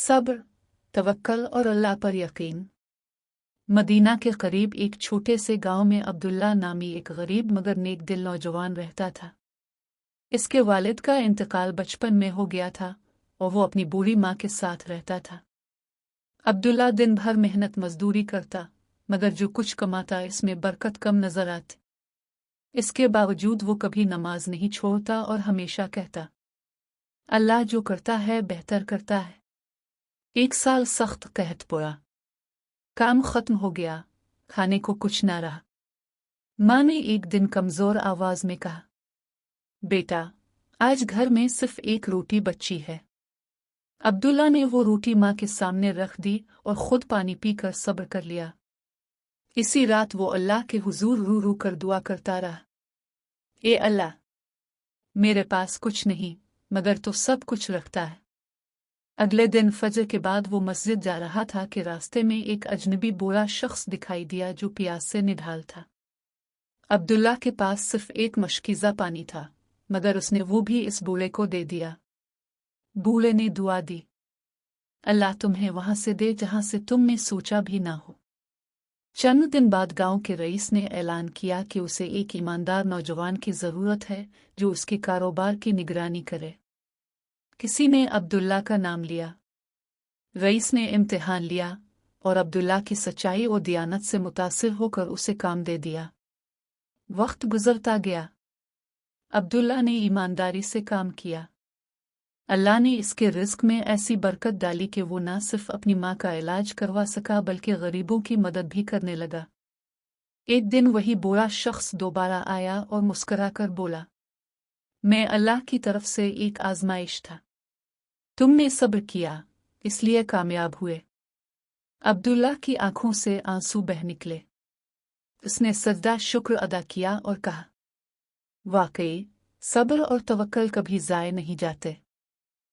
सब्र, तवक्कल और अल्लाह पर यकीन। मदीना के करीब एक छोटे से गांव में अब्दुल्ला नामी एक गरीब मगर नेक दिल नौजवान रहता था। इसके वालिद का इंतकाल बचपन में हो गया था और वो अपनी बूढ़ी माँ के साथ रहता था। अब्दुल्ला दिन भर मेहनत मजदूरी करता, मगर जो कुछ कमाता इसमें बरकत कम नजर आती। इसके बावजूद वो कभी नमाज नहीं छोड़ता और हमेशा कहता, अल्लाह जो करता है बेहतर करता है। एक साल सख्त कहत पड़ा, काम खत्म हो गया, खाने को कुछ ना रहा। माँ ने एक दिन कमजोर आवाज में कहा, बेटा, आज घर में सिर्फ एक रोटी बची है। अब्दुल्ला ने वो रोटी माँ के सामने रख दी और खुद पानी पीकर सब्र कर लिया। इसी रात वो अल्लाह के हुजूर रू रू कर दुआ करता रहा, ए अल्लाह, मेरे पास कुछ नहीं मगर तो सब कुछ रखता है। अगले दिन फजर के बाद वो मस्जिद जा रहा था कि रास्ते में एक अजनबी बूढ़ा शख्स दिखाई दिया जो प्यास से निढाल था। अब्दुल्ला के पास सिर्फ एक मशकीज़ा पानी था, मगर उसने वो भी इस बूढ़े को दे दिया। बूढ़े ने दुआ दी, अल्लाह तुम्हें वहां से दे जहां से तुमने सोचा भी ना हो। चंद दिन बाद गांव के रईस ने ऐलान किया कि उसे एक ईमानदार नौजवान की ज़रूरत है जो उसके कारोबार की निगरानी करे। किसी ने अब्दुल्ला का नाम लिया। रईस ने इम्तिहान लिया और अब्दुल्ला की सच्चाई और दियानत से मुतासिर होकर उसे काम दे दिया। वक्त गुजरता गया। अब्दुल्ला ने ईमानदारी से काम किया। अल्लाह ने इसके रिस्क में ऐसी बरकत डाली कि वो न सिर्फ अपनी माँ का इलाज करवा सका बल्कि गरीबों की मदद भी करने लगा। एक दिन वही बूढ़ा शख्स दोबारा आया और मुस्कुराकर बोला, मैं अल्लाह की तरफ से एक आजमाइश था। तुमने सब्र किया, इसलिए कामयाब हुए। अब्दुल्ला की आंखों से आंसू बह निकले। उसने सजदा शुक्र अदा किया और कहा, वाकई सब्र और तवक्कल कभी ज़ाय नहीं जाते।